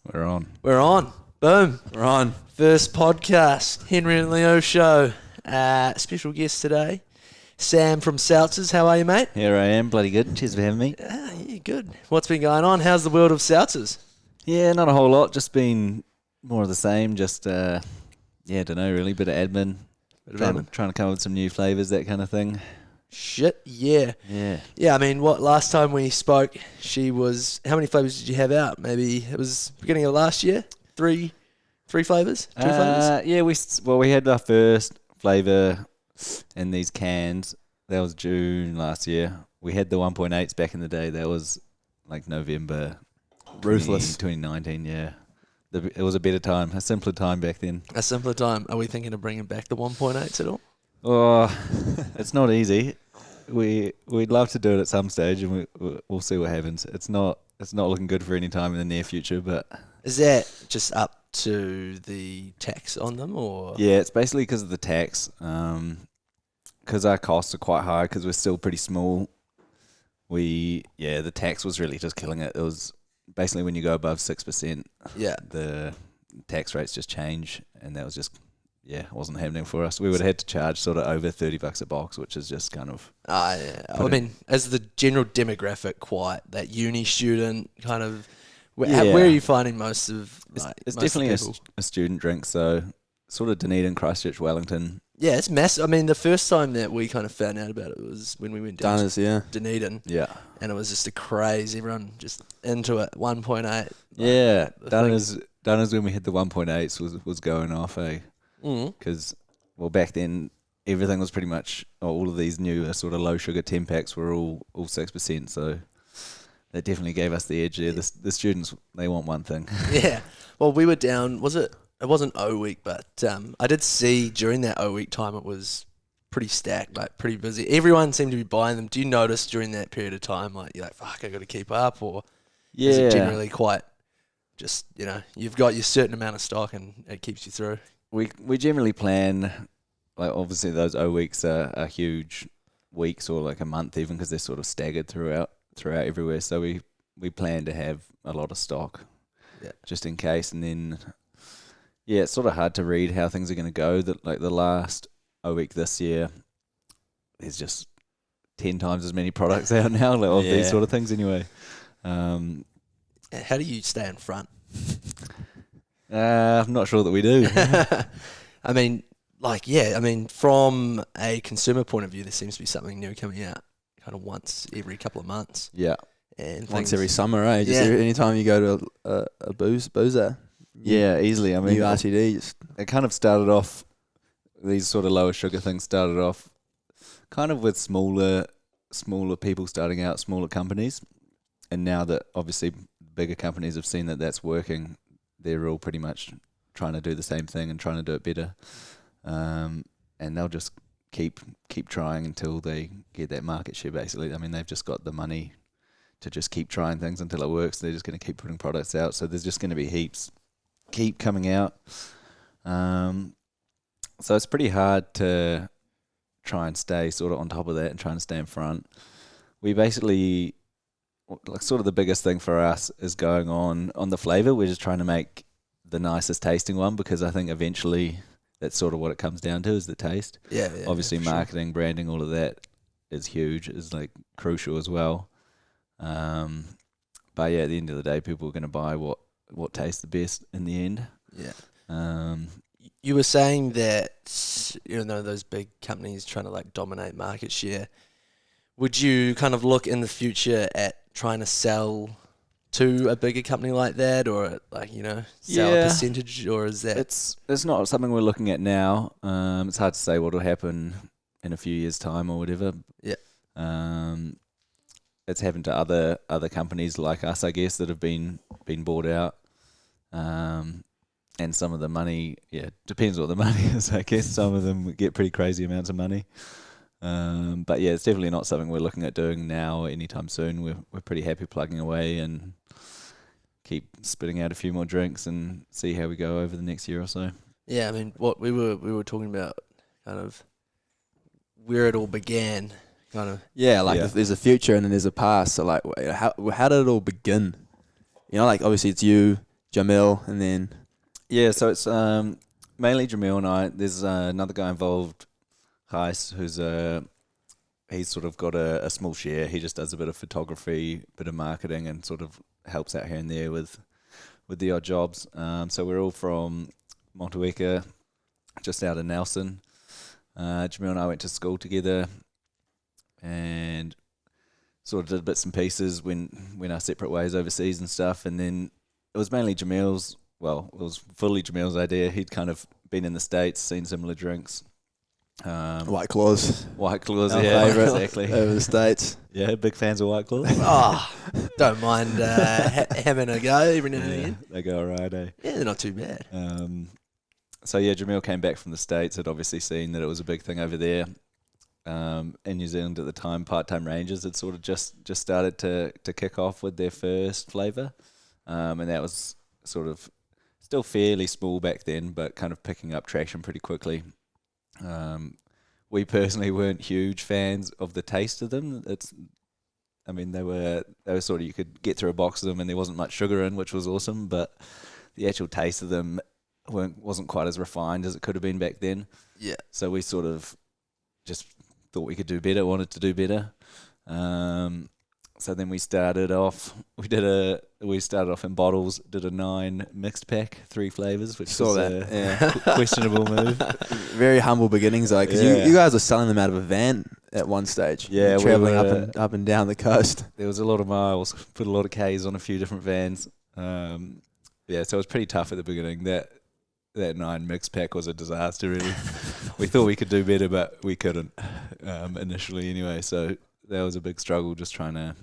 We're on. We're on. Boom. We're on. First podcast, Henry and Leo show. Special guest today, Sam from Seltzers. How are you, mate? Here I am. Bloody good. Cheers for having me. Yeah, good. What's been going on? How's the world of Seltzers? Yeah, not a whole lot. Just been more of the same. Just, don't know really. Bit of admin. Trying to come up with some new flavours, that kind of thing. Shit, yeah. Yeah, I mean, last time we spoke, how many flavours did you have out? Maybe it was beginning of last year? Three flavours? Two flavours? Yeah, we had our first flavour in these cans. That was June last year. We had the 1.8s back in the day. That was like November. Ruthless. 2019, yeah. It was a better time, a simpler time back then. A simpler time. Are we thinking of bringing back the 1.8s at all? Oh, it's not easy. We'd love to do it at some stage, and we'll see what happens. It's not looking good for any time in the near future, but is that just up to the tax on them, or? Yeah, it's basically because of the tax. Because our costs are quite high, because we're still pretty small. The tax was really just killing it. It was basically when you go above 6%, the tax rates just change, and that was just. Yeah, it wasn't happening for us. We would have had to charge sort of over $30 a box, which is just kind of... Yeah. I mean, as the general demographic, quite that uni student kind of... Where are you finding most of... It's definitely a student drink, so sort of Dunedin, Christchurch, Wellington. Yeah, it's massive. I mean, the first time that we kind of found out about it was when we went down to Dunedin. Yeah. And it was just a craze. Everyone just into it, 1.8. Yeah, Dunners when we had the 1.8s was going off, because back then everything was pretty much all of these new sort of low sugar 10 packs were all 6%, so that definitely gave us the edge there. The students, they want one thing. Yeah, well, we were down. It wasn't O week, but I did see during that O week time it was pretty stacked, like pretty busy. Everyone seemed to be buying them. Do you notice during that period of time, like you're like, fuck, I got to keep up, or is it generally quite just you've got your certain amount of stock and it keeps you through? We generally plan, like obviously those O weeks are huge weeks, or like a month even, because they're sort of staggered throughout everywhere. So we plan to have a lot of stock, just in case. And then it's sort of hard to read how things are going to go. That like the last O week this year, there's just 10 times as many products out now, like, of these sort of things. Anyway, how do you stay in front? I'm not sure that we do. I mean, from a consumer point of view, there seems to be something new coming out kind of once every couple of months. Yeah. And once every summer, eh? Just anytime you go to a boozer. Yeah, easily. I mean, new RTD. It kind of started off, these sort of lower sugar things started off kind of with smaller people starting out, smaller companies. And now that obviously bigger companies have seen that that's working, they're all pretty much trying to do the same thing and trying to do it better. And they'll just keep trying until they get that market share, basically. I mean, they've just got the money to just keep trying things until it works. They're just going to keep putting products out. So there's just going to be heaps keep coming out. So it's pretty hard to try and stay sort of on top of that and trying to stay in front. We basically... like sort of the biggest thing for us is going on the flavour. We're just trying to make the nicest tasting one, because I think eventually that's sort of what it comes down to, is the taste. Yeah. Obviously marketing, branding, all of that is huge, is like crucial as well. But at the end of the day, people are going to buy what tastes the best in the end. Yeah. You were saying that, those big companies trying to like dominate market share, would you kind of look in the future at trying to sell to a bigger company like that, or sell a percentage, or is that... It's not something we're looking at now. It's hard to say what will happen in a few years' time or whatever. Yeah. It's happened to other companies like us, I guess, that have been bought out. And some of the money, depends what the money is, I guess. Some of them get pretty crazy amounts of money. But it's definitely not something we're looking at doing now or anytime soon. We're pretty happy plugging away and keep spitting out a few more drinks and see how we go over the next year or so. Yeah, I mean, what we were talking about, kind of where it all began, kind of. Yeah, there's a future and then there's a past. So like, how did it all begin? Like obviously it's you, Jamil, and then Yeah, so it's mainly Jamil and I. There's another guy involved, Heis, who's he's sort of got a small share. He just does a bit of photography, bit of marketing, and sort of helps out here and there with the odd jobs. So we're all from Motueka, just out of Nelson. Jamil and I went to school together, and sort of did bits and pieces when our separate ways overseas and stuff. And then it was mainly Jamil's. Well, it was fully Jamil's idea. He'd kind of been in the States, seen similar drinks. White Claws. White Claws, Our yeah, favourite exactly. over the States. Yeah, big fans of White Claws. Oh, don't mind having a go every now and Yeah, again. they go alright, eh? Yeah, they're not too bad. So yeah, Jamil came back from the States, had obviously seen that it was a big thing over there. In New Zealand at the time, part-time rangers had sort of just started to kick off with their first flavour. And that was sort of still fairly small back then, but kind of picking up traction pretty quickly. We personally weren't huge fans of the taste of them. They were sort of, you could get through a box of them and there wasn't much sugar in, which was awesome, but the actual taste of them wasn't quite as refined as it could have been back then. Yeah. So we sort of just thought we could do better, wanted to do better. So then we started off. We started off in bottles. Did a 9 mixed pack, 3 flavors, which Saw was that. a questionable move. Very humble beginnings, though, because Yeah. you guys were selling them out of a van at one stage. Yeah, we traveling were- up and down the coast. There was a lot of miles. Put a lot of Ks on a few different vans. Yeah, so it was pretty tough at the beginning. That 9 mixed pack was a disaster, really. We thought we could do better, but we couldn't initially anyway. So that was a big struggle, just trying to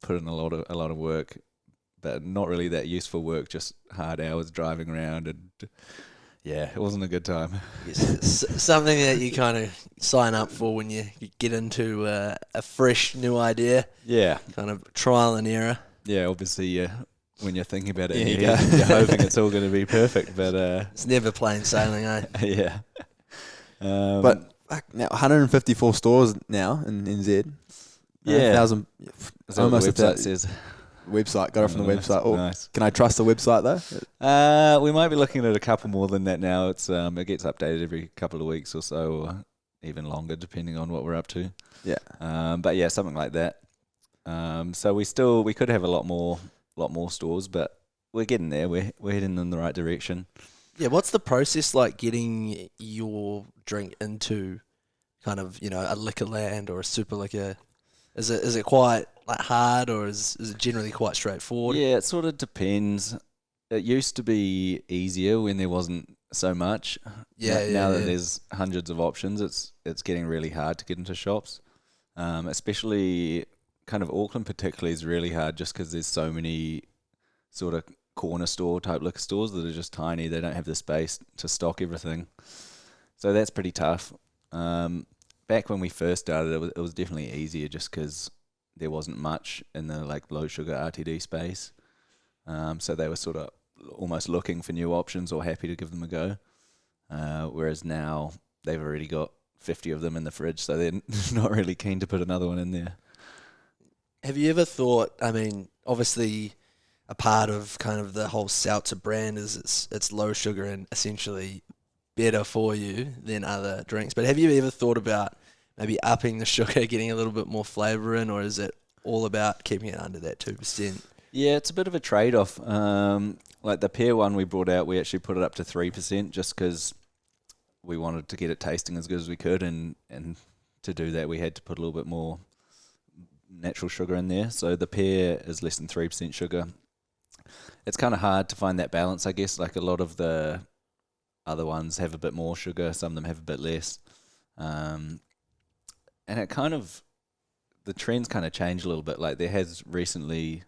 put in a lot of work, but not really that useful work. Just hard hours driving around, and it wasn't a good time. It's something that you kind of sign up for when you get into a fresh new idea, Yeah, kind of trial and error. yeah. Obviously, when you're thinking about it, Yeah, in you your head, go. you're hoping it's all going to be perfect, but It's never plain sailing, eh? yeah. But now 154 stores now in NZ. Yeah. 1,000. Is that what Almost the a website thou- says. Website. Got it from the Nice, website. Oh, nice. can I trust the website though? We might be looking at a couple more than that now. It's it gets updated every couple of weeks or so, or even longer, depending on what we're up to. Yeah. But yeah, something like that. So we could have a lot more stores, but we're getting there. We're heading in the right direction. Yeah, what's the process like getting your drink into kind of, a liquor land or a super liquor? Is it quite like hard, or is it generally quite straightforward? Yeah, it sort of depends. It used to be easier when there wasn't so much. Now that there's hundreds of options, it's getting really hard to get into shops. Especially kind of Auckland particularly is really hard just because there's so many sort of corner store type liquor stores that are just tiny. They don't have the space to stock everything. So that's pretty tough. Back when we first started, it was definitely easier just because there wasn't much in the low sugar RTD space. So they were sort of almost looking for new options or happy to give them a go. Whereas now they've already got 50 of them in the fridge, so they're not really keen to put another one in there. Have you ever thought, obviously a part of kind of the whole Seltzer brand is it's low sugar and essentially better for you than other drinks, but have you ever thought about maybe upping the sugar, getting a little bit more flavour in, or is it all about keeping it under that 2%? Yeah, it's a bit of a trade-off. Like the pear one we brought out, we actually put it up to 3% just because we wanted to get it tasting as good as we could, and to do that we had to put a little bit more natural sugar in there. So the pear is less than 3% sugar. It's kind of hard to find that balance, I guess. Like a lot of the other ones have a bit more sugar, some of them have a bit less. And it kind of, the trends kind of changed a little bit. Like there has recently,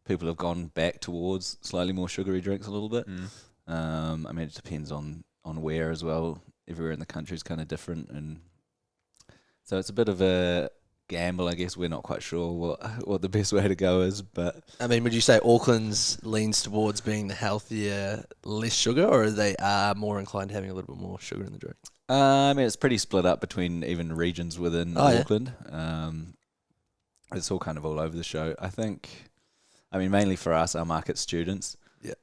people have gone back towards slightly more sugary drinks a little bit. It depends on where as well. Everywhere in the country is kind of different, and so it's a bit of a gamble, I guess. We're not quite sure what the best way to go is, but Would you say Auckland's leans towards being the healthier, less sugar, or they are more inclined to having a little bit more sugar in the drink? it's pretty split up between even regions within Auckland. It's all kind of all over the show. I think I mean, mainly for us, our market students. Yeah.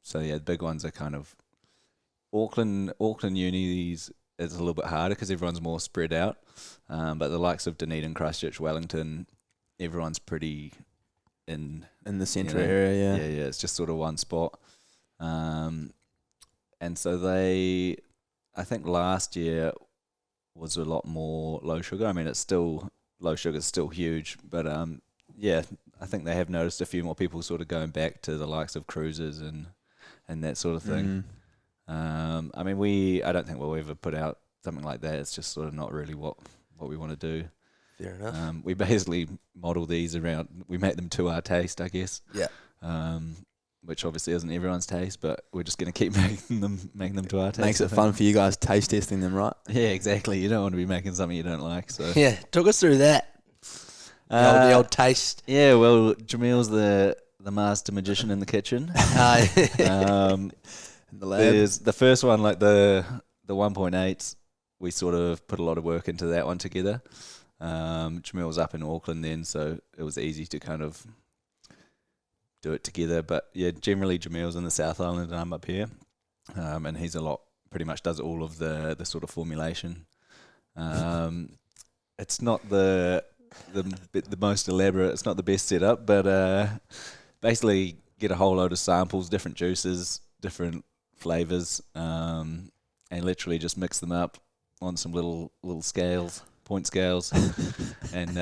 So yeah, the big ones are kind of Auckland unis is a little bit harder because everyone's more spread out. But the likes of Dunedin, Christchurch, Wellington, everyone's pretty in the central area. Yeah, it's just sort of one spot. And so I think last year was a lot more low sugar. I mean, it's still low sugar is still huge, but yeah, I think they have noticed a few more people sort of going back to the likes of cruises and that sort of thing. I mean, I don't think we'll ever put out something like that. It's just sort of not really what we want to do. Fair enough. We basically model these around. We make them to our taste, I guess. Yeah. Which obviously isn't everyone's taste, but we're just going to keep making them to our taste. Makes it fun for you guys taste testing them, right? Yeah, exactly. You don't want to be making something you don't like. So Yeah, talk us through that. The old taste. Yeah, well, Jamil's the master magician in the kitchen. In the lab. There's the first one, like the 1.8s. We sort of put a lot of work into that one together. Jamil was up in Auckland then, so it was easy to kind of do it together. But yeah, generally Jamil's in the South Island and I'm up here, and he's pretty much does all of the sort of formulation. It's not the most elaborate. It's not the best setup, but basically get a whole load of samples, different juices, different flavors, and literally just mix them up on some little scales, point scales, and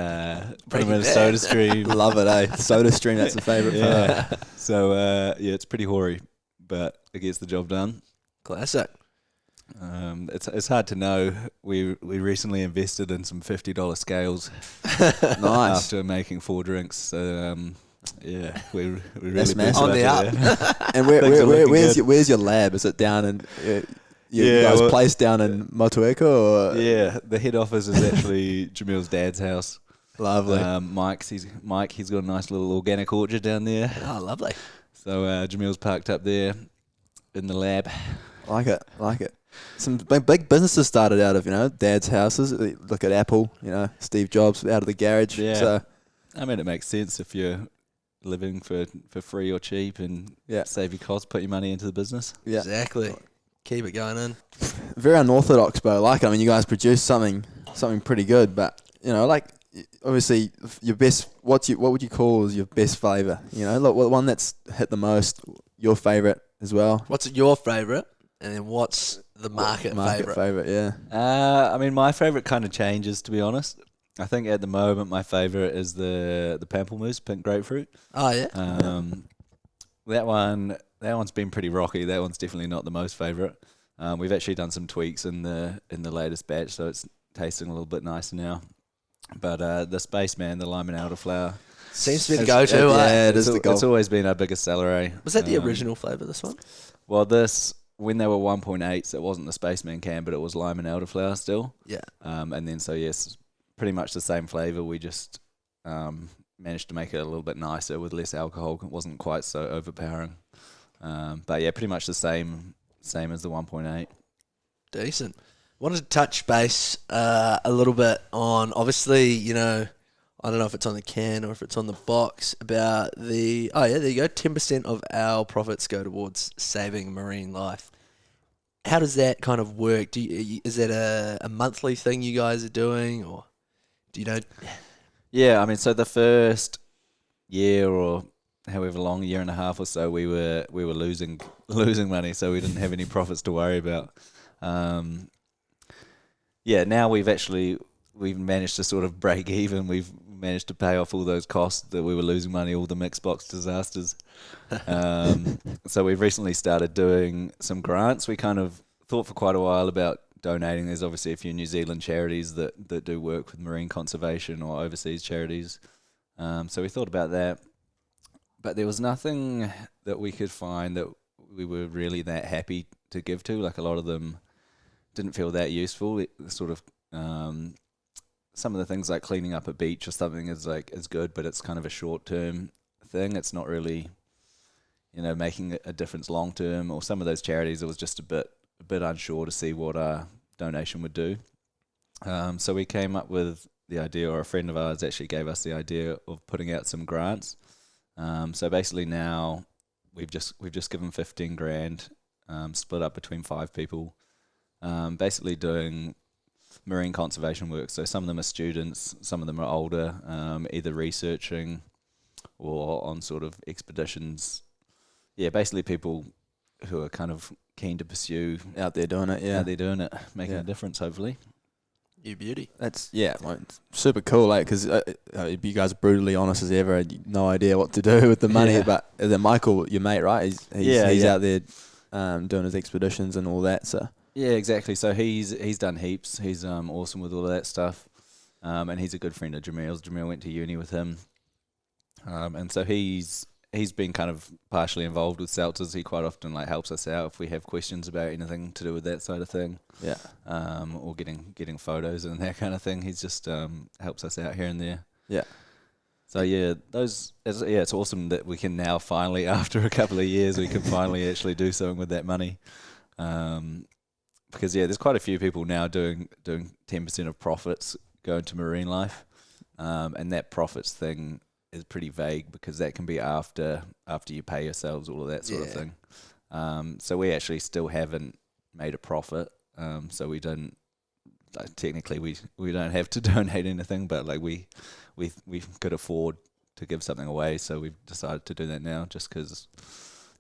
put them in a soda stream. Love it, eh? Soda stream, that's a favourite part. So yeah, it's pretty hoary, but it gets the job done. Classic. It's hard to know. We recently invested in some $50 scales. Nice. After making 4 drinks. So yeah, we really That's massive. On the up. And where's your lab? Is it down in you guys placed down in Motueka or? Yeah, the head office is actually Jamil's dad's house. Lovely. He's got a nice little organic orchard down there. Oh, lovely. So Jamil's parked up there in the lab. Like it. Some big businesses started out of, dad's houses. Look at Apple, Steve Jobs out of the garage. Yeah. So, I mean, it makes sense if you're living for free or cheap and save your costs, put your money into the business. Yeah. Exactly. Keep it going in. Very unorthodox, but I like it. I mean, you guys produce something pretty good, but, obviously your best, what would you call as your best flavour? Look, one that's hit the most, your favourite as well. What's your favourite? And then what's the market favourite? Yeah. I mean, my favourite kind of changes, to be honest. I think at the moment my favourite is the pamplemousse, pink grapefruit. Oh yeah. That one's been pretty rocky. That one's definitely not the most favourite. We've actually done some tweaks in the latest batch, so it's tasting a little bit nicer now. But the Spaceman, the lime and elderflower, seems to be the go-to. Yeah, it is the goal. It's always been our biggest seller. Eh? Was that the original flavour? This one? Well, when they were 1.8s, it wasn't the Spaceman can, but it was lime and elderflower still. Yeah. And then yes, pretty much the same flavour. We just managed to make it a little bit nicer with less alcohol. It wasn't quite so overpowering. But yeah, pretty much the same as the 1.8. Decent. Wanted to touch base a little bit on, obviously, I don't know if it's on the can or if it's on the box, about there you go, 10% of our profits go towards saving marine life. How does that kind of work? Is that a monthly thing you guys are doing, or do you know? Yeah, I mean, so the first year or however long, year and a half or so, we were losing money, so we didn't have any profits to worry about. Now we've managed to sort of break even. We've managed to pay off all those costs that we were losing money, all the mixed box disasters. So we've recently started doing some grants. We kind of thought for quite a while about donating. There's obviously a few New Zealand charities that do work with marine conservation, or overseas charities. So we thought about that. But there was nothing that we could find that we were really that happy to give to. Like, a lot of them didn't feel that useful. It sort of some of the things like cleaning up a beach or something is good, but it's kind of a short-term thing. It's not really, making a difference long-term. Or some of those charities, it was just a bit unsure to see what our donation would do. So we came up with the idea, or a friend of ours actually gave us the idea of putting out some grants. So basically now we've just given 15 grand, split up between 5 people, basically doing marine conservation work. So some of them are students, some of them are older, either researching or on sort of expeditions. Yeah, basically people who are kind of keen to pursue Out there doing it, out there doing it, making a difference, hopefully. You beauty. That's it's super cool, like because you guys are brutally honest as ever. I had no idea what to do with the money, but then Michael, your mate, right? He's out there doing his expeditions and all that. So Yeah, exactly. So he's done heaps. He's awesome with all of that stuff, and he's a good friend of Jamil's. Jamil went to uni with him, and so he's been kind of partially involved with Seltzers. He quite often like helps us out if we have questions about anything to do with that side of thing. yeah, Or getting photos and that kind of thing. He's just helps us out here and there. yeah. So yeah, it's awesome that we can now finally, after a couple of years, we can finally actually do something with that money. Because there's quite a few people now doing 10% of profits going to marine life, and that profits thing is pretty vague because that can be after you pay yourselves, all of that sort of thing. So we actually still haven't made a profit. So we don't technically we don't have to donate anything, but like we could afford to give something away. So we've decided to do that now, just because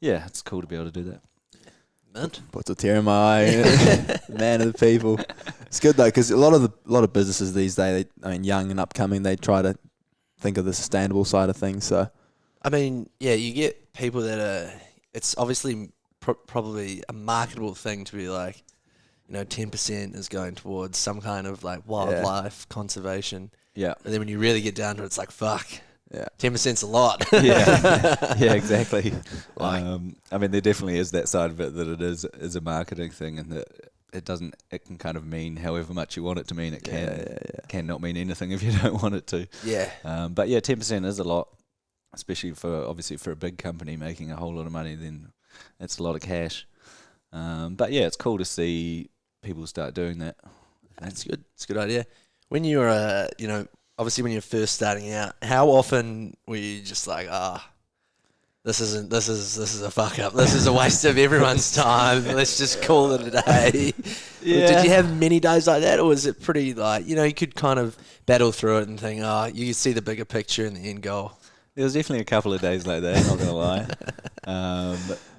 it's cool to be able to do that. Mint. Puts a tear in my eye. Man of the people. It's good though, because a lot of businesses these days, young and upcoming, they try to think of the sustainable side of things. So, I mean, yeah, you get people that are. It's obviously probably a marketable thing to be like, 10% is going towards some kind of like wildlife conservation. Yeah. And then when you really get down to it, it's like, fuck. yeah. 10%'s a lot. Yeah, exactly. Like- I mean, there definitely is that side of it, that it is a marketing thing, and that it can kind of mean however much you want it to mean. It can not mean anything if you don't want it to. Yeah. But yeah, 10% is a lot, especially for a big company making a whole lot of money. Then it's a lot of cash. But yeah, it's cool to see people start doing that. That's good. It's a good idea. When you were, obviously when you're first starting out, how often were you just like, this is a fuck up. This is a waste of everyone's time. Let's just call it a day. Yeah. Did you have many days like that, or was it pretty like, you could kind of battle through it and think, you could see the bigger picture and the end goal? There was definitely a couple of days like that, not gonna lie.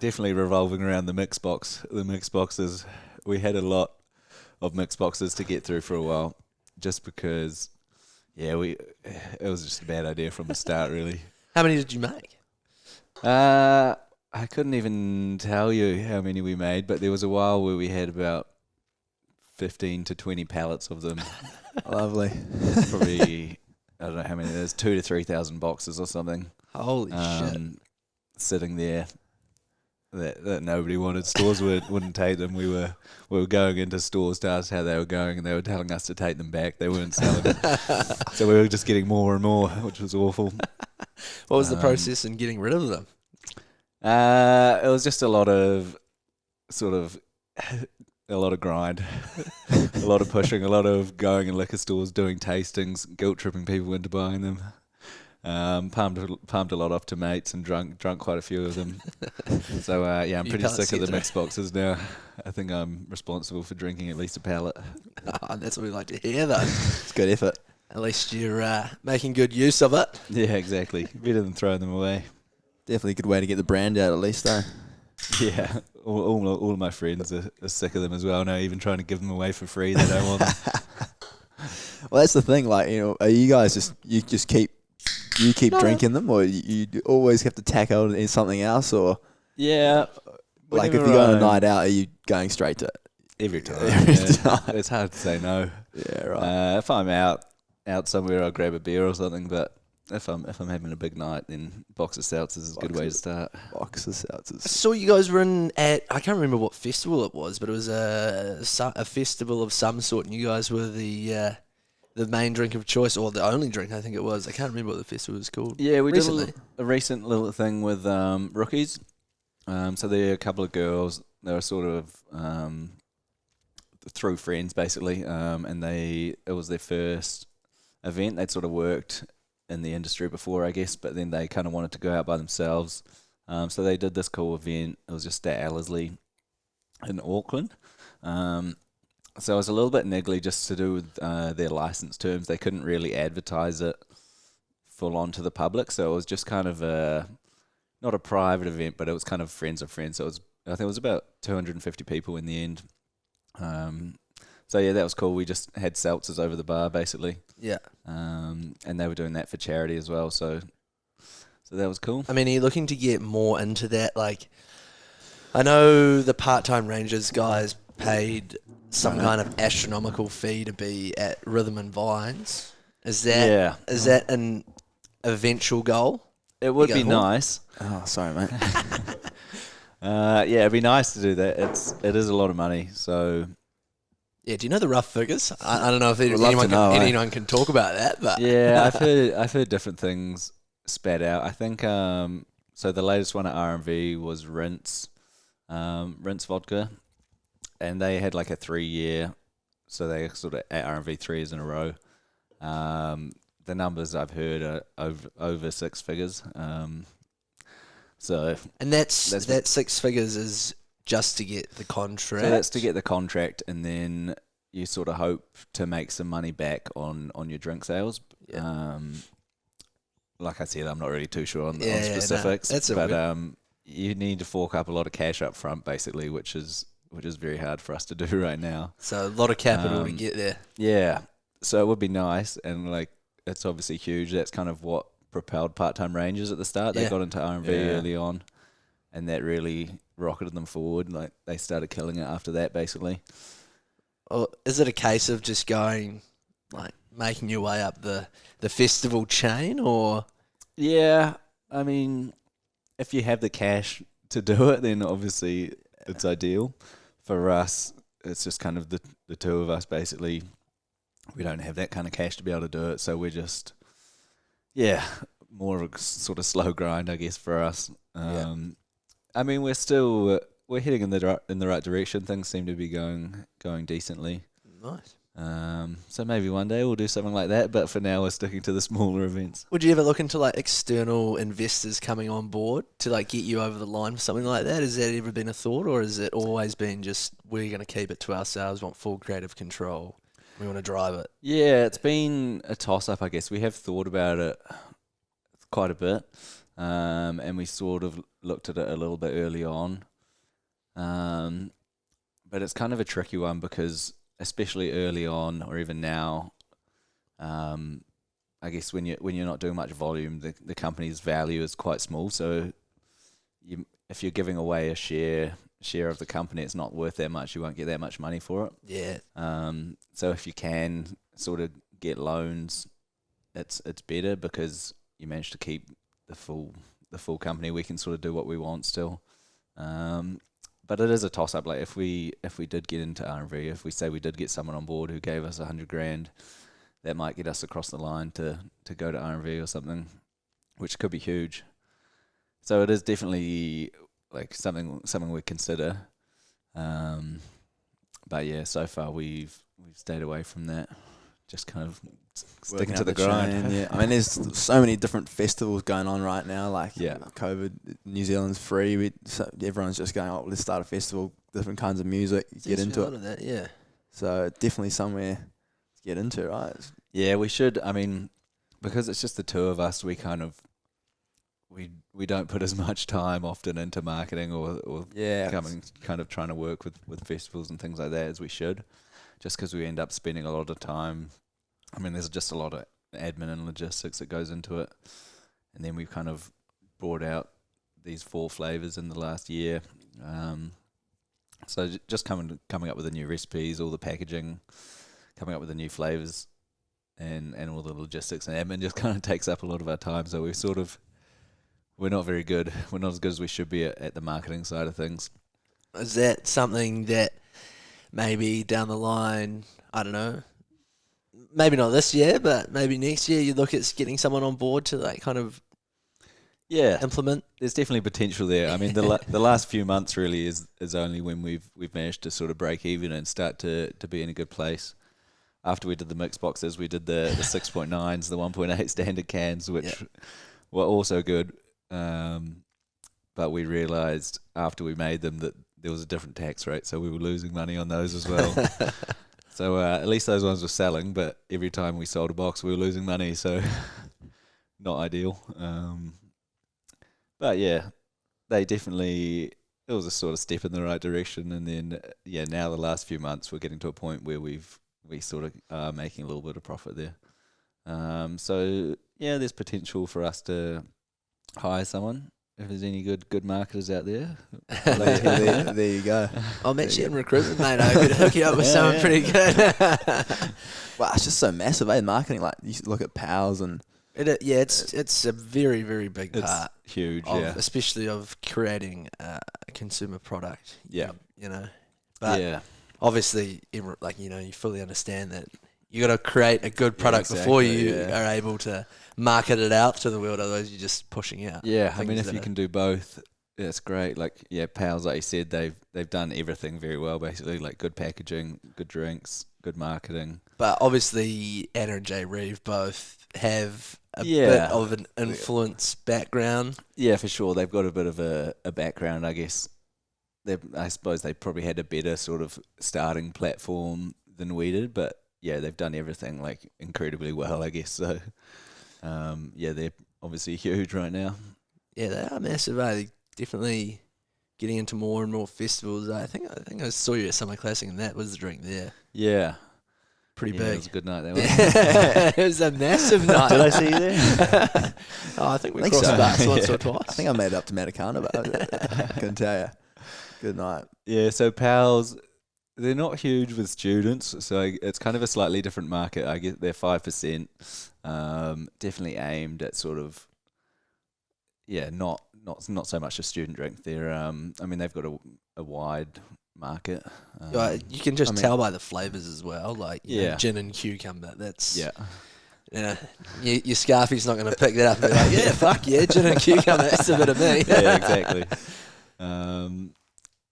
Definitely revolving around the mix box. The mix boxes, we had a lot of mix boxes to get through for a while, just because, it was just a bad idea from the start, really. How many did you make? I couldn't even tell you how many we made, but there was a while where we had about 15 to 20 pallets of them. Lovely. Probably, I don't know how many. There's 2,000 to 3,000 boxes or something. Holy shit. Sitting there that nobody wanted. Stores wouldn't take them. We were going into stores to ask how they were going, and they were telling us to take them back. They weren't selling them. So we were just getting more and more, which was awful. What was the process in getting rid of them? It was just a lot of grind, a lot of pushing, a lot of going in liquor stores, doing tastings, guilt tripping people into buying them. Palmed a lot off to mates and drunk quite a few of them. So I'm pretty sick of the mix boxes now. I think I'm responsible for drinking at least a pallet. That's what we like to hear, though. It's good effort. At least you're making good use of it. Yeah, exactly. Better than throwing them away. Definitely a good way to get the brand out, at least, though. Yeah, all of my friends are sick of them as well now. Even trying to give them away for free, they don't want them. Well, that's the thing. Like, are you guys just keep drinking them, or you always have to tackle it in something else, or Yeah. like if you go on a night out, are you going straight to it? Every time. Every Yeah. time. It's hard to say no. Yeah, right. If I'm out somewhere, I'll grab a beer or something. But if I'm having a big night, then box of seltzers is a good way to start. Box of seltzers. I saw you guys were I can't remember what festival it was, but it was a festival of some sort, and you guys were the main drink of choice, or the only drink, I think it was. I can't remember what the festival was called. Yeah, we Recently. did a recent little thing with rookies. So they're a couple of girls. They were sort of through friends, basically, and it was their first event. They'd sort of worked in the industry before, I guess, but then they kind of wanted to go out by themselves. So they did this cool event. It was just at Ellerslie in Auckland. So it was a little bit niggly just to do with their license terms. They couldn't really advertise it full on to the public, so it was just kind of not a private event, but it was kind of friends of friends. So I think it was about 250 people in the end. So yeah, that was cool. We just had seltzers over the bar basically. Yeah. And they were doing that for charity as well. So that was cool. I mean, are you looking to get more into that? Like, I know the part-time Rangers guys paid some kind of astronomical fee to be at Rhythm and Vines. Is that an eventual goal? It would be nice. Oh, sorry, mate. Yeah, it'd be nice to do that. It is a lot of money. So Yeah, do you know the rough figures? I don't know if anyone can talk about that, but yeah, I've heard different things spat out. I think so. The latest one at R&V was Rinse Vodka, and they had like a 3-year. So they sort of at R&V 3 years in a row. The numbers I've heard are over 6 figures. So and that's 6 figures is just to get the contract. So that's to get the contract, and then you sort of hope to make some money back on your drink sales. Yeah. Like I said, I'm not really too sure on specifics, but you need to fork up a lot of cash up front, basically, which is very hard for us to do right now. So a lot of capital to get there. Yeah, so it would be nice, and like it's obviously huge. That's kind of what propelled Part-Time Rangers at the start. They got into R&V early on, and that really rocketed them forward. Like they started killing it after that, basically. Or is it a case of just going, like, making your way up the festival chain, or? Yeah, I mean, if you have the cash to do it, then obviously it's ideal. For us, it's just kind of the two of us, basically. We don't have that kind of cash to be able to do it, so we're just, more of a sort of slow grind, I guess, for us. I mean, we're heading in the right direction. Things seem to be going decently. Nice. So maybe one day we'll do something like that, but for now we're sticking to the smaller events. Would you ever look into like external investors coming on board to like get you over the line for something like that? Has that ever been a thought, or has it always been just we're going to keep it to ourselves, want full creative control, we want to drive it? Yeah, it's been a toss-up, I guess. We have thought about it quite a bit, and we sort of looked at it a little bit early on. But it's kind of a tricky one because especially early on or even now, I guess when you're not doing much volume, the company's value is quite small. So if you're giving away a share of the company, it's not worth that much. You won't get that much money for it. Yeah. So if you can sort of get loans, it's better because you manage to keep the full company. We can sort of do what we want still. But it is a toss-up. Like if we did get into R&V, if we say we did get someone on board who gave us $100,000, that might get us across the line to go to R&V or something, which could be huge. So it is definitely like something we consider. But yeah, so far we've stayed away from that. Just kind of sticking to the grind. Yeah, I mean, there's so many different festivals going on right now. Like, COVID, New Zealand's free. Everyone's just going, let's start a festival. Different kinds of music, get into it. A lot of that, yeah. So definitely somewhere to get into, right? Yeah, we should. I mean, because it's just the two of us, we kind of we don't put as much time often into marketing or kind of trying to work with festivals and things like that as we should. Just because we end up spending a lot of time. I mean, there's just a lot of admin and logistics that goes into it. And then we've kind of brought out these 4 flavors in the last year. So just coming up with the new recipes, all the packaging, coming up with the new flavors, and all the logistics and admin just kind of takes up a lot of our time. So we're not very good. We're not as good as we should be at the marketing side of things. Is that something that maybe down the line, I don't know, maybe not this year, but maybe next year you look at getting someone on board to like kind of implement? There's definitely potential there. I mean, the last few months really is only when we've managed to sort of break even and start to be in a good place. after we did the mix boxes, we did the 6.9s, the 1.8 standard cans, which were also good. But we realised after we made them that there was a different tax rate, so we were losing money on those as well. So at least those ones were selling, but every time we sold a box, we were losing money, so not ideal. But yeah, they definitely, it was a sort of step in the right direction. And then, now the last few months, we're getting to a point where we sort of are making a little bit of profit there. So yeah, there's potential for us to hire someone. If there's any good marketers out there, there you go. I'm actually in recruitment, mate. I could hook you up with someone pretty good. Well, it's just so massive, Marketing, like you look at POWs and it's a very, very big part. It's huge, especially of creating a consumer product. Yeah, but obviously, you fully understand that you got to create a good product before you are able to market it out to the world. Otherwise, you're just pushing out. Yeah, I mean, if you can do both, it's great. Like, PALs, like you said, they've done everything very well. Basically, like good packaging, good drinks, good marketing. But obviously, Anna and Jay Reeve both have a bit of an influence background. Yeah, for sure. They've got a bit of a background, I guess. I suppose they probably had a better sort of starting platform than we did, but they've done everything like incredibly well, I guess. So, they're obviously huge right now. Yeah, they are massive. They're definitely getting into more and more festivals. I think I saw you at Summer Classic, and that was the drink there. Yeah. Pretty big. It was a good night, that one. It was a massive night. Did I see you there? I think we crossed paths once or twice. I think I made it up to Matakana, but I couldn't tell you. Good night. Yeah, so PALs, they're not huge with students, so it's kind of a slightly different market. I guess they're 5%, definitely aimed at sort of, not so much a student drink. They're, they've got a wide market. You can just tell by the flavours as well, like gin and cucumber. That's your Scarfy's not going to pick that up and be like, fuck yeah, gin and cucumber. That's a bit of me. Yeah, exactly.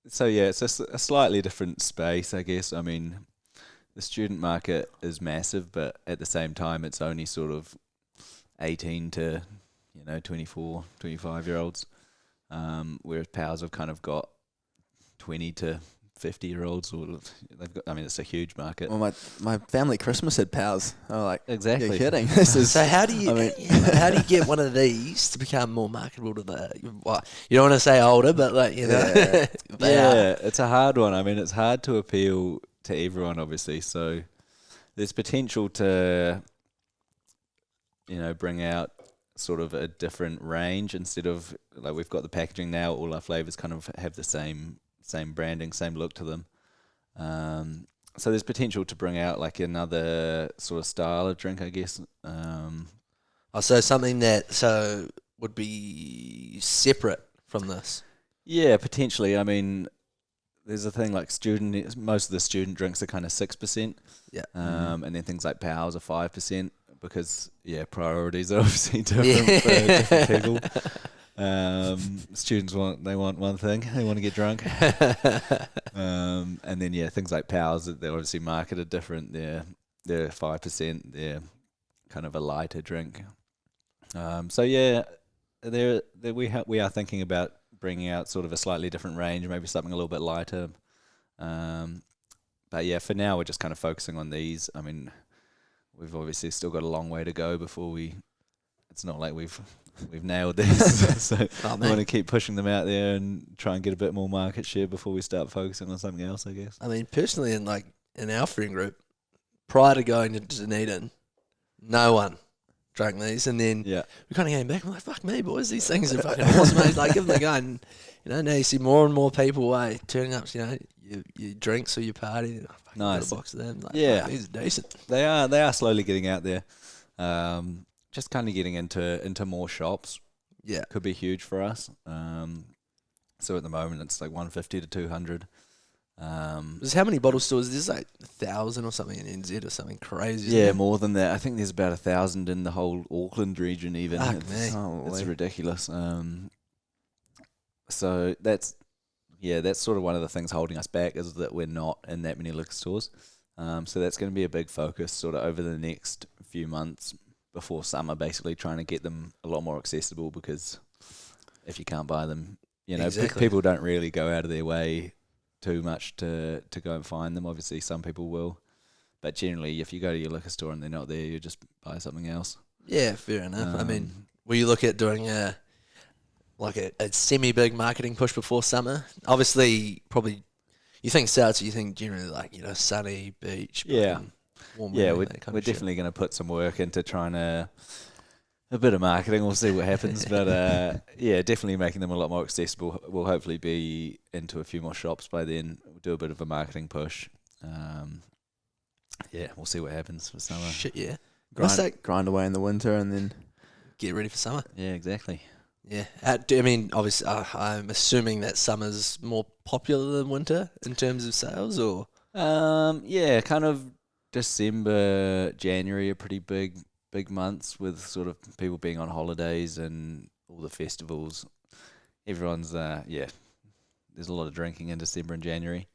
So it's a slightly different space, I guess. I mean, the student market is massive, but at the same time, it's only sort of 18 to 24, 25-year-olds, whereas POWs have kind of got 20 to 50-year-olds. They've got. I mean, it's a huge market. Well, my family Christmas had POWs. I was like, exactly. You're kidding. This is. So how do you how do you get one of these to become more marketable to the? Well, you don't want to say older, but it's a hard one. I mean, it's hard to appeal to everyone, obviously. So there's potential to, bring out sort of a different range instead of like we've got the packaging now. All our flavors kind of have the same branding, same look to them. So there's potential to bring out like another sort of style of drink, I guess. So something that would be separate from this. Yeah, potentially. I mean, there's a thing like most of the student drinks are kind of 6%. Yeah. And then things like POWs are 5% because priorities are obviously different for different people. Students want one thing, they want to get drunk. And then things like POWs, they're obviously marketed different. They're 5%. They're kind of a lighter drink. We are thinking about bringing out sort of a slightly different range, maybe something a little bit lighter. But for now we're just kind of focusing on these. I mean, we've obviously still got a long way to go before it's not like we've nailed these. So we want to keep pushing them out there and try and get a bit more market share before we start focusing on something else, I guess. I mean, personally, in our friend group, prior to going to Dunedin, no one drank these, and then we kind of came back and we're like, fuck me, boys, these things are fucking awesome, mate. Like, give them a go. And, now you see more and more people turning up, your drinks or your party. Nice. Got a box of them. Like, these are decent. They are slowly getting out there. Just kind of getting into more shops. Yeah. Could be huge for us. So at the moment it's like 150 to 200. There's how many bottle stores? There's like 1,000 or something in NZ or something crazy. Yeah, more than that. I think there's about 1,000 in the whole Auckland region even. It's ridiculous. So that's sort of one of the things holding us back is that we're not in that many liquor stores. So that's going to be a big focus sort of over the next few months before summer, basically trying to get them a lot more accessible, because if you can't buy them, Exactly. people don't really go out of their way too much to go and find them. Obviously, some people will. But generally, if you go to your liquor store and they're not there, you just buy something else. Yeah, fair enough. I mean, will you look at doing a semi-big marketing push before summer? Obviously, probably you think Seltzer, you think generally like, sunny, beach, Yeah. warm Yeah, weather, that kind we're of shit. definitely going to put some work into trying to a bit of marketing. We'll see what happens, but yeah, definitely making them a lot more accessible. We'll hopefully be into a few more shops by then. We'll do a bit of a marketing push. Yeah, we'll see what happens for summer. Shit, yeah. Grind away in the winter and then Get ready for summer. Yeah, exactly. Yeah. Obviously, I'm assuming that summer's more popular than winter in terms of sales, or? Yeah, kind of December, January are pretty big months with sort of people being on holidays and all the festivals. Everyone's there's a lot of drinking in December and January.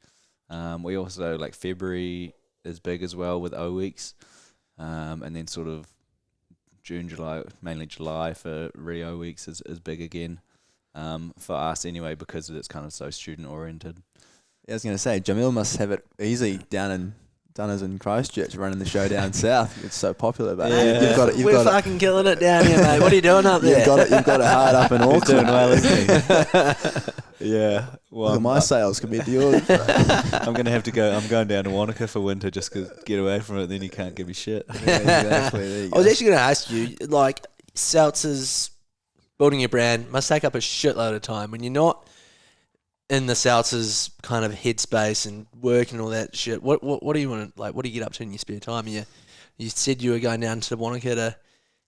We also like February is big as well with O weeks, and then sort of June, July, mainly July for Rio weeks is big again. For us anyway, because it's kind of so student oriented. I was going to say, Jamil must have it easy down in Dunners and Christchurch running the show down south. It's so popular, but Yeah. We're fucking killing it down here, mate. What are you doing up there? You've got it hard up in He's doing Auckland. well, isn't he? Yeah. Well, Look at my sales compared to yours. I'm gonna have to go. I'm going down to Wanaka for winter just to get away from it. Then you can't give me shit. Yeah, exactly. There you I was go. actually going to ask you, like, Seltzers, building your brand must take up a shitload of time when you're not in the Seltzers kind of headspace and work and all that shit. What do you want to, like, what do you get up to in your spare time? You said you were going down to Wanaka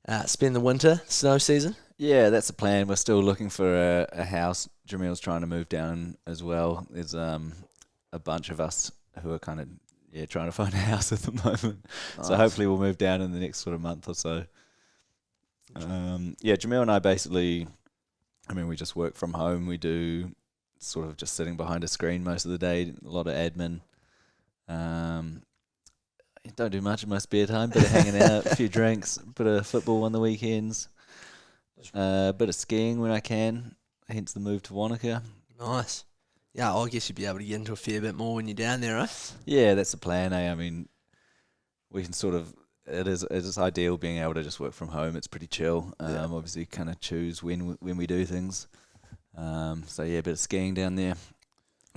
to spend the winter snow season. Yeah, that's the plan. We're still looking for a house. Jamil's trying to move down as well. There's a bunch of us who are kind of trying to find a house at the moment. So hopefully we'll move down in the next sort of month or so. Jamil and I basically, we just work from home. We do sort of just sitting behind a screen most of the day, a lot of admin. Don't do much in my spare time, bit of hanging out, a few drinks, bit of football on the weekends, bit of skiing when I can, hence the move to Wanaka. Nice. Yeah, I guess you'd be able to get into a fair bit more when you're down there, right? Yeah, that's the plan, eh? We can sort of, it's ideal being able to just work from home. It's pretty chill. Obviously kind of choose when we do things. A bit of skiing down there.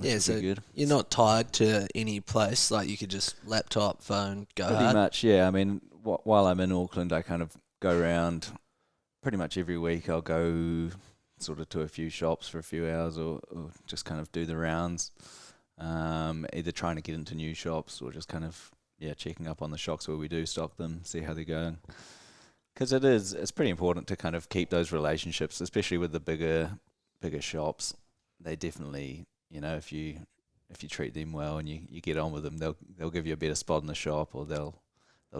Yeah, so good. You're not tied to any place. Like, you could just laptop, phone, go Pretty hard. much, yeah. While I'm in Auckland, I kind of go around pretty much every week. I'll go sort of to a few shops for a few hours or just kind of do the rounds, either trying to get into new shops or just kind of, checking up on the shops where we do stock them, see how they're going. Because it's pretty important to kind of keep those relationships, especially with the bigger shops. They definitely, if you treat them well and you get on with them, they'll give you a better spot in the shop, or they'll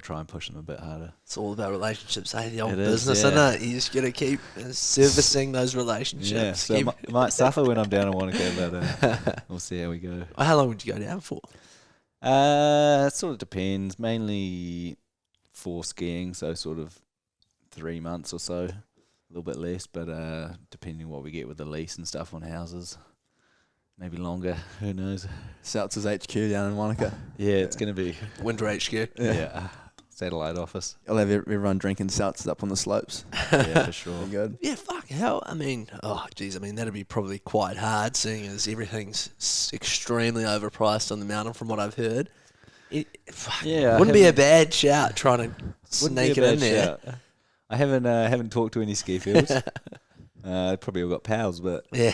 try and push them a bit harder. It's all about relationships, eh? The old It is, business, yeah. isn't it? You just got to keep servicing those relationships. Yeah, so might suffer when I'm down in Wanaka, but we'll see how we go. How long would you go down for? It sort of depends. Mainly for skiing, so sort of 3 months or so, a little bit less, but depending what we get with the lease and stuff on houses, maybe longer. Who knows? Seltzers HQ down in Wanaka. Yeah, it's gonna be Winter HQ. satellite office. I'll have everyone drinking seltzers up on the slopes. Yeah, for sure. Be good. Yeah, fuck hell. That'd be probably quite hard, seeing as everything's extremely overpriced on the mountain, from what I've heard. Wouldn't be a bad shout trying to sneak it in there. Shout. I haven't talked to any ski fields. Probably all got pals, but Yeah.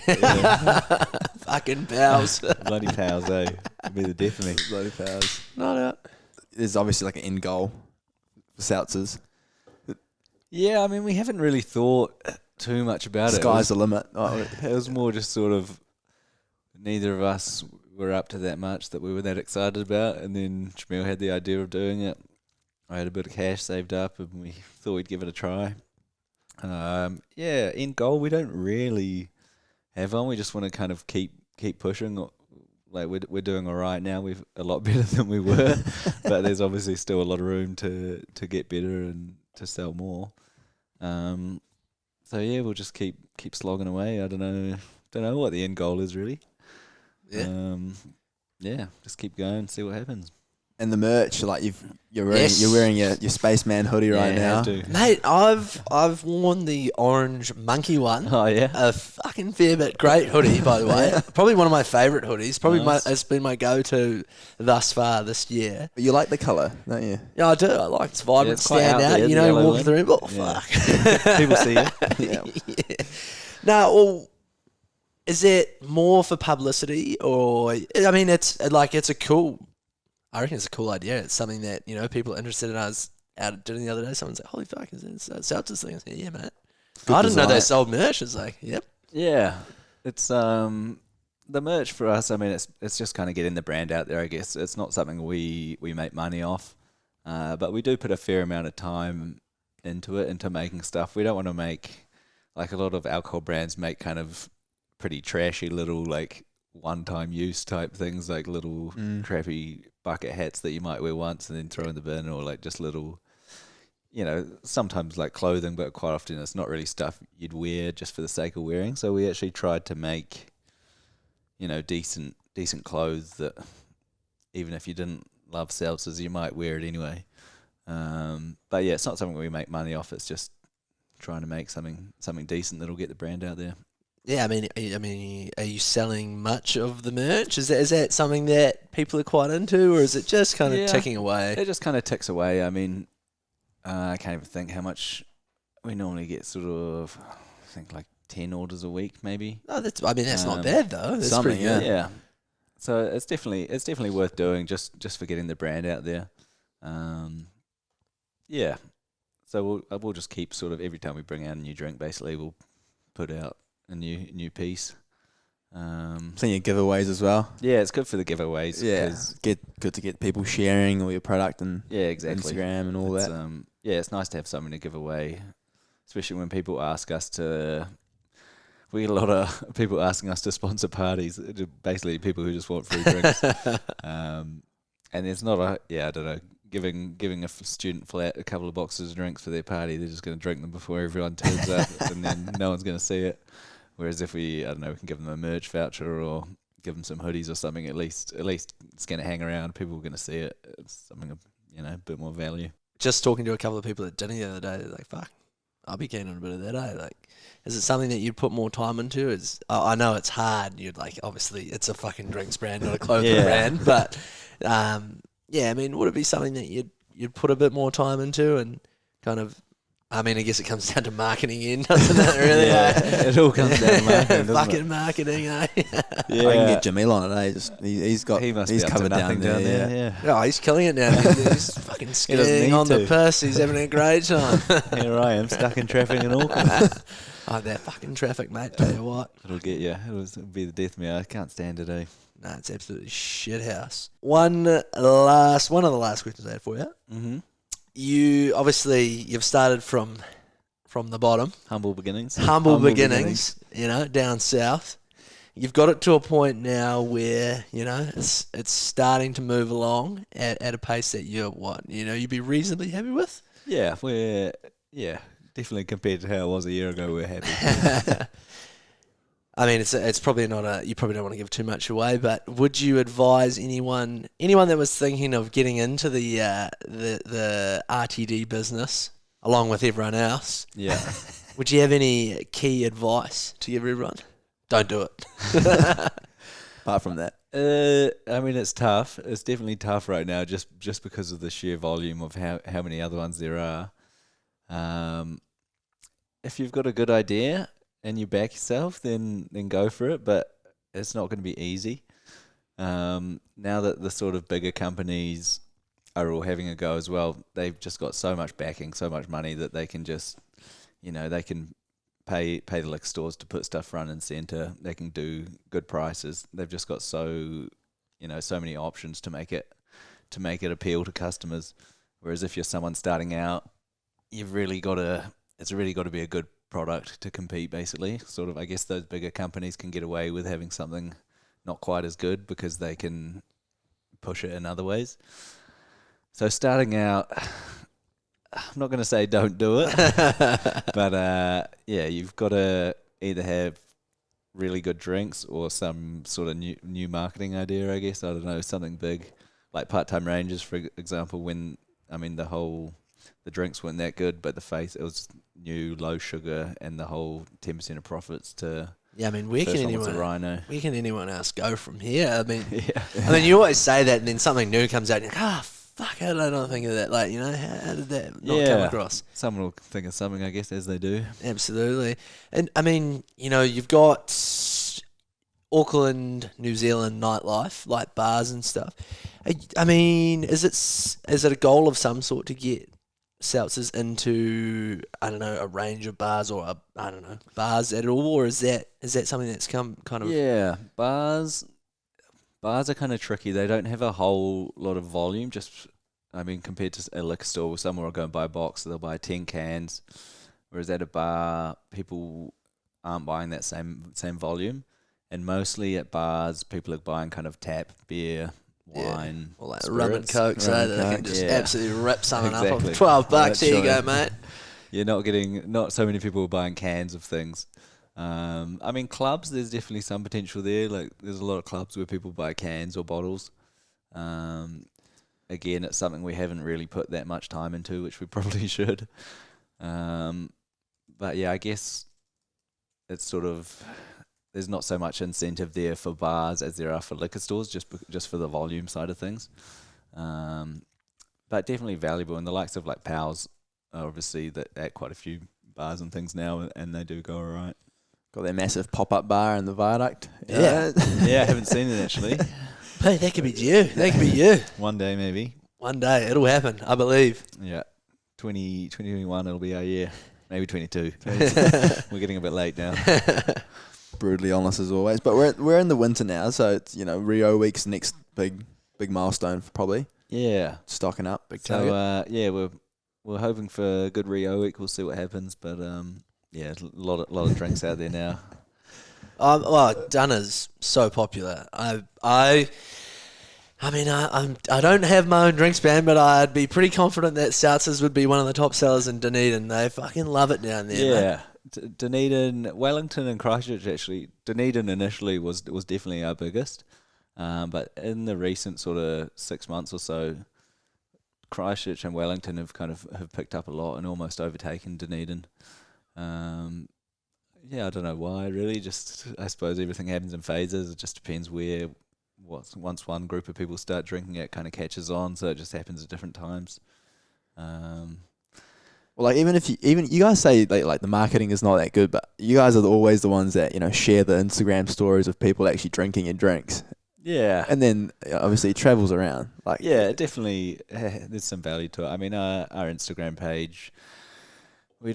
Fucking pals. bloody pals, eh? It'd be the death of me. Bloody powers. Not out. There's obviously like an end goal for seltzers. Yeah, we haven't really thought too much about Sky's the limit. Oh, It was more just sort of neither of us were up to that much that we were that excited about, and then Jamil had the idea of doing it. I had a bit of cash saved up, and we thought we'd give it a try. End goal, we don't really have one. We just want to kind of keep pushing like we're doing all right now. We've a lot better than we were, but there's obviously still a lot of room to get better and to sell more. So yeah, we'll just keep slogging away. I don't know what the end goal is really. Yeah. Yeah, just keep going, see what happens. And the merch, like you're wearing Yes. you're wearing your spaceman hoodie right now. have to. Mate, I've worn the orange monkey one. Oh yeah. A fucking fair bit. Great hoodie, by the way. Probably one of my favourite hoodies. Probably Nice. it's been my go-to thus far this year. But you like the colour, don't you? Yeah, I do. I like its vibrant, it's quite stand out out. there, You the know, yellow walking one. through. Oh, Yeah. fuck. People see it. Yeah. No, well, is it more for publicity or? I mean, it's a cool. I reckon it's a cool idea. It's something that people are interested in. I was out doing the other day. Someone's like, "Holy fuck, is this Seltzers thing?" I said, "Yeah, mate." Good I didn't know they design. sold merch. It's like, yep. Yeah, it's the merch for us. I mean, it's just kind of getting the brand out there. I guess it's not something we make money off, but we do put a fair amount of time into it, into making stuff. We don't want to make like a lot of alcohol brands make kind of pretty trashy little like one-time use type things, like little crappy bucket hats that you might wear once and then throw in the bin, or like just little. Sometimes like clothing, but quite often it's not really stuff you'd wear just for the sake of wearing. So we actually tried to make, decent clothes that even if you didn't love seltzers, you might wear it anyway. But yeah, it's not something we make money off. It's just trying to make something decent that'll get the brand out there. Yeah, I mean, are you selling much of the merch? Is that something that people are quite into, or is it just kind of Yeah. ticking away? It just kind of ticks away. I mean, I can't even think how much we normally get. Sort of, I think like 10 orders a week, maybe. No, that's not Um, bad though. That's something, pretty good. Yeah. So it's definitely worth doing just for getting the brand out there. Yeah. So we'll just keep sort of every time we bring out a new drink, basically we'll put out a new piece. Plenty of giveaways as well. Yeah, it's good for the giveaways. Yeah, 'cause- good to get people sharing all your product and yeah, exactly. Instagram and all It's, that. Yeah, it's nice to have something to give away, especially when people ask us to. We get a lot of people asking us to sponsor parties. Basically, people who just want free drinks. And there's not I don't know, giving a student flat a couple of boxes of drinks for their party. They're just going to drink them before everyone turns up, and then no one's going to see it. Whereas if we can give them a merch voucher or give them some hoodies or something, at least it's going to hang around. People are going to see it. It's something a bit more value. Just talking to a couple of people at dinner the other day, they're like, "Fuck, I'll be keen on a bit of that." Like, is it something that you'd put more time into? I know it's hard. You'd like, obviously, it's a fucking drinks brand, not a clothing Yeah. brand, but yeah, I mean, would it be something that you'd put a bit more time into and kind of? I mean, I guess it comes down to marketing in, doesn't it? Really, Yeah, it all comes down to marketing, doesn't fucking it? marketing, eh? Yeah, I can get Jamil on it. He's he must he's be up to covered nothing down there. Yeah. Yeah. Oh, he's killing it now. He's fucking He doesn't skiing need on the to. piss. He's having a great time. Here I am stuck in traffic in Auckland. Oh, that fucking traffic, mate. Tell you what. It'll get you. It'll be the death of me. I can't stand today. Nah, it's absolutely shit house. One of the last questions I had for you. Mm-hmm. You've started from the bottom, Humble beginnings. humble beginnings, down south. You've got it to a point now where it's starting to move along at a pace that you'd be reasonably happy with. Yeah, definitely compared to how it was a year ago, we're happy. I mean, it's probably not you probably don't want to give too much away, but would you advise anyone that was thinking of getting into the RTD business along with everyone else? Yeah. Would you have any key advice to give everyone? Don't do it. Apart from that, I mean, it's tough. It's definitely tough right now, just because of the sheer volume of how many other ones there are. If you've got a good idea and you back yourself, then go for it. But it's not going to be easy. Now that the sort of bigger companies are all having a go as well, they've just got so much backing, so much money that they can just, they can pay the liquor stores to put stuff front and center. They can do good prices. They've just got so many options to make it appeal to customers. Whereas if you're someone starting out, it's really got to be a good product to compete, basically. Sort of, I guess those bigger companies can get away with having something not quite as good because they can push it in other ways. So starting out, I'm not going to say don't do it, but you've got to either have really good drinks or some sort of new marketing idea, I guess. I don't know, something big like Part-Time Rangers, for example. When the drinks weren't that good, but it was new, low sugar, and the whole 10% of profits to. Yeah, I mean, where can anyone else go from here? I mean, you always say that, and then something new comes out, and you're like, fuck, how did I not think of that? Like, how did that not come across? Someone will think of something, I guess, as they do. Absolutely. And, I mean, you've got Auckland, New Zealand nightlife, like bars and stuff. I mean, is it a goal of some sort to get Seltzers into, I don't know, a range of bars or bars at all, or is that something that's come kind of? Yeah, bars are kind of tricky. They don't have a whole lot of volume. Compared to a liquor store, somewhere will go and buy a box, so they'll buy 10 cans, whereas at a bar, people aren't buying that same volume, and mostly at bars, people are buying kind of tap beer. Wine, or like spirits, rum and coke, so they can just absolutely rip something up exactly. for $12. Here you go, mate. You're not so many people buying cans of things. Clubs, there's definitely some potential there. Like, there's a lot of clubs where people buy cans or bottles. Again, it's something we haven't really put that much time into, which we probably should. But yeah, I guess it's sort of. There's not so much incentive there for bars as there are for liquor stores, just for the volume side of things. But definitely valuable. And the likes of like Powell's are obviously at quite a few bars and things now, and they do go all right. Got their massive pop-up bar in the viaduct. Yeah. Yeah, I haven't seen it actually. Hey, that could be you. That could be you. One day maybe. One day. It'll happen, I believe. Yeah. 2021 it'll be our year. Maybe 22. We're getting a bit late now. Brutally honest as always, but we're in the winter now, so it's Rio Week's next big milestone probably. Yeah, stocking up, big target. We're hoping for a good Rio Week. We'll see what happens, but a lot of drinks out there now. Dunner's so popular. I don't have my own drinks brand, but I'd be pretty confident that Seltzers would be one of the top sellers in Dunedin. They fucking love it down there. Yeah. Mate. Dunedin, Wellington and Christchurch actually. Dunedin initially was definitely our biggest, but in the recent sort of 6 months or so, Christchurch and Wellington have picked up a lot and almost overtaken Dunedin. I don't know why really. Just I suppose everything happens in phases. It just depends where. Once one group of people start drinking, it kind of catches on. So it just happens at different times. Well, like even you guys say like the marketing is not that good, but you guys are always the ones that share the Instagram stories of people actually drinking your drinks. Yeah, and then obviously it travels around. Like definitely there's some value to it. I mean, our Instagram page, we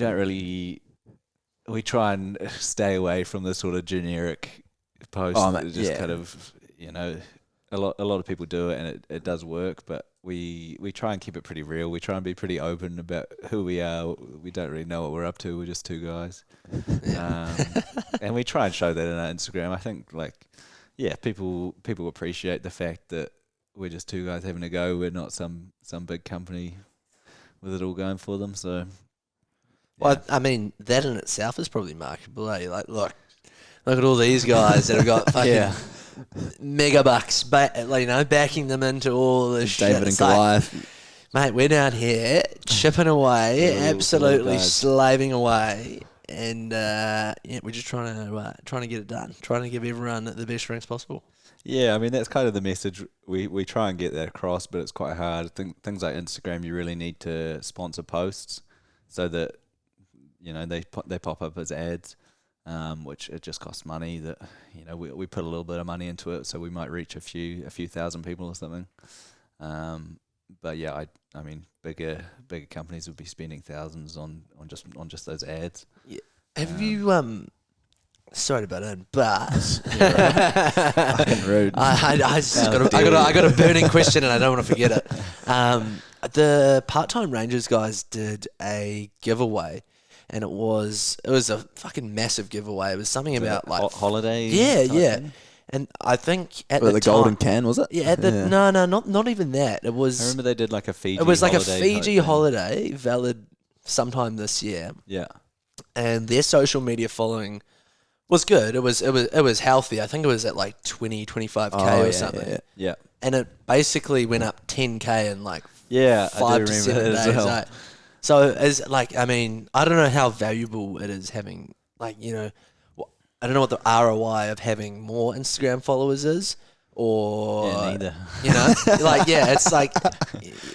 try and stay away from the sort of generic post. Kind of a lot of people do it and it does work, but we try and keep it pretty real. We try and be pretty open about who we are. We don't really know what we're up to. We're just two guys. And we try and show that in our Instagram. I think people appreciate the fact that we're just two guys having a go. We're not some big company with it all going for them. So, well, I mean, that in itself is probably marketable. Like, look at all these guys that have got fucking mega bucks, backing them into all this shit. David and Goliath. Mate, we're down here chipping away, absolutely slaving away, and we're just trying to get it done, trying to give everyone the best drinks possible. Yeah, I mean that's kind of the message we try and get that across, but it's quite hard. Things like Instagram, you really need to sponsor posts so that they pop up as ads. Which it just costs money. That we put a little bit of money into it, so we might reach a few thousand people or something. But yeah, I mean, bigger companies would be spending thousands on just those ads. Yeah. Have you sorry about that, but fucking rude. I got a burning question and I don't want to forget it. The Part-Time Rangers guys did a giveaway. And it was a fucking massive giveaway. It was something about like holidays. Yeah. And I think at But the the time, golden can, was it? Yeah, no, not even that. It I was. remember they did like a Fiji. It was like a holiday Fiji type thing. holiday, valid sometime this year, Yeah. and their social media following was good. It was healthy. I think it was at like 25K or something. Yeah. And it basically went up 10K in like Yeah. I 5 do to remember 7 that days. as well. Like, so as like, I mean, I don't know how valuable it is having like, I don't know what the ROI of having more Instagram followers is, or Yeah, neither. it's like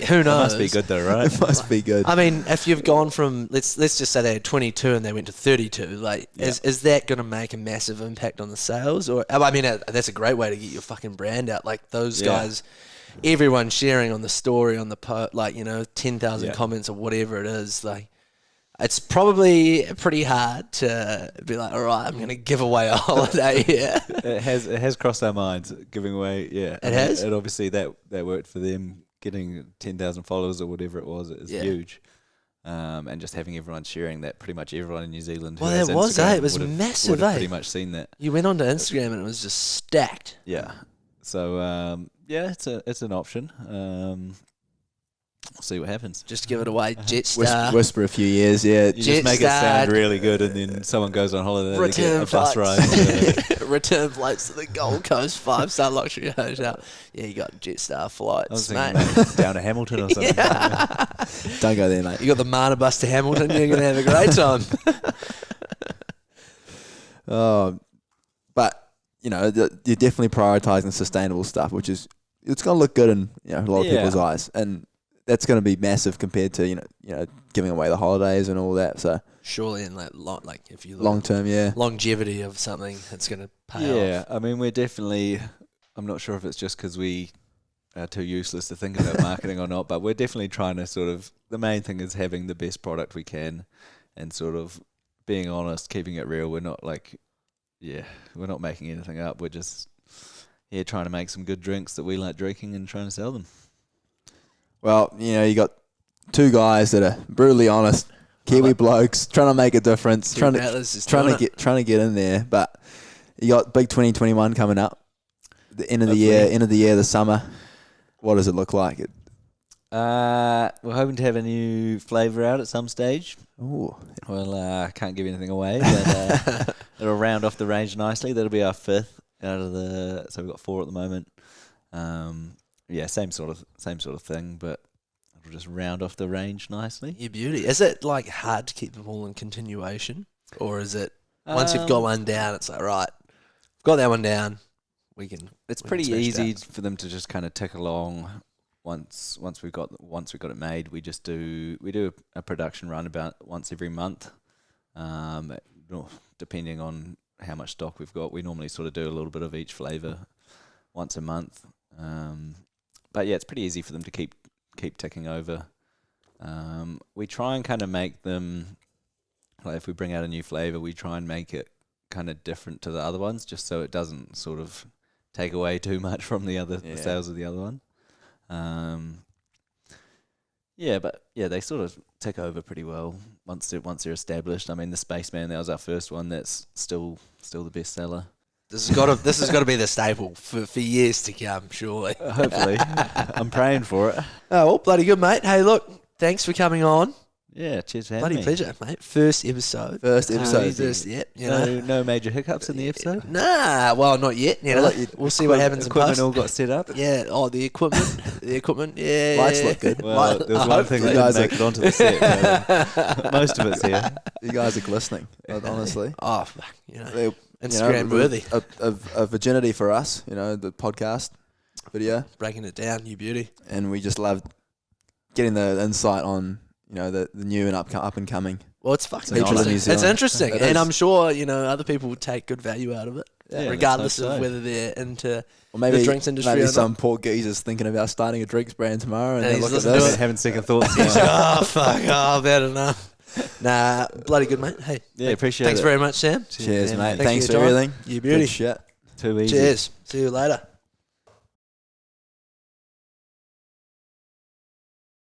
who knows? It must be good though, right? It must be good. I mean, if you've gone from let's just say they had 22 and they went to 32, like is that going to make a massive impact on the sales? Or I mean, that's a great way to get your fucking brand out. Like those guys, everyone sharing on the story on the 10,000 comments or whatever it is, like. It's probably pretty hard to be like, all right, I'm going to give away a holiday here. It has crossed our minds giving away. Yeah, It has? And obviously that worked for them. Getting 10,000 followers or whatever it was is huge. And just having everyone sharing that, pretty much everyone in New Zealand. Who has it was, Instagram it was would have massive, pretty much seen that. You went onto Instagram and it was just stacked. Yeah. So it's an option. We'll see what happens. Just give it away, Jetstar. Whisper a few years, yeah. You just make it sound really good, and then someone goes on holiday, they get a bus ride. Return flights to the Gold Coast 5-star luxury hotel. Yeah, you got Jetstar I was flights, thinking mate. maybe down to Hamilton or something. Don't go there, mate. You got the Mana bus to Hamilton. You're gonna have a great time. But you're definitely prioritizing sustainable stuff, which is it's going to look good in a lot of people's eyes, and that's going to be massive compared to giving away the holidays and all that. So Surely, in that if you look long term, longevity of something, it's gonna pay off. Yeah, I mean, we're definitely. I'm not sure if it's just because we are too useless to think about marketing or not, but we're definitely trying to sort of. The main thing is having the best product we can, and sort of being honest, keeping it real. We're not we're not making anything up. We're just trying to make some good drinks that we like drinking and trying to sell them. Well, you got two guys that are brutally honest, Kiwi blokes, trying to make a difference, trying to get in there. But you got big 2021 coming up, the end of the year, the summer. What does it look like? We're hoping to have a new flavour out at some stage. Ooh. Well, I can't give anything away, but it'll round off the range nicely. That'll be our 5th out of so we've got 4 at the moment. Same sort of thing, but it'll just round off the range nicely. Your beauty. Is it hard to keep them all in continuation, or is it once you've got one down, it's like right, got that one down, we can. It's pretty easy for them to just kind of tick along. Once we got it made, we do a production run about once every month, depending on how much stock we've got. We normally sort of do a little bit of each flavour once a month. But yeah, it's pretty easy for them to keep ticking over. We try and kind of make them, if we bring out a new flavour, we try and make it kind of different to the other ones, just so it doesn't sort of take away too much from the sales of the other one. They sort of tick over pretty well once they're established. I mean, the Spaceman, that was our first one. That's still the best seller. This has got to be the staple for years to come, surely. Hopefully. I'm praying for it. Oh, well, bloody good, mate. Hey, look, thanks for coming on. Yeah, cheers for having me. Bloody pleasure, mate. First episode. No major hiccups in the episode? Nah, well, not yet. We'll see what happens in post. Equipment all got set up? Yeah, the equipment, yeah. Lights look good. Well, there was one thing that didn't make it onto the set. Most of it's here. You guys are glistening, honestly. Oh, fuck, Instagram worthy. A virginity for us, the podcast video. Breaking it down, you beauty. And we just love getting the insight on, the new and up and coming. Well, it's fucking interesting. It's interesting. And I'm sure, other people would take good value out of it, regardless of whether they're into the drinks industry maybe or some not. poor geezer's thinking about starting a drinks brand tomorrow and they look at listening to this. it. Having second thoughts. Oh, fuck. Oh, bad enough. Nah, bloody good, mate. Hey. Yeah, appreciate it. Thanks very much, Sam. Cheers, mate. Thanks Thanks for for your time. everything. You beauty. Good shit. Too easy. Cheers. See you later.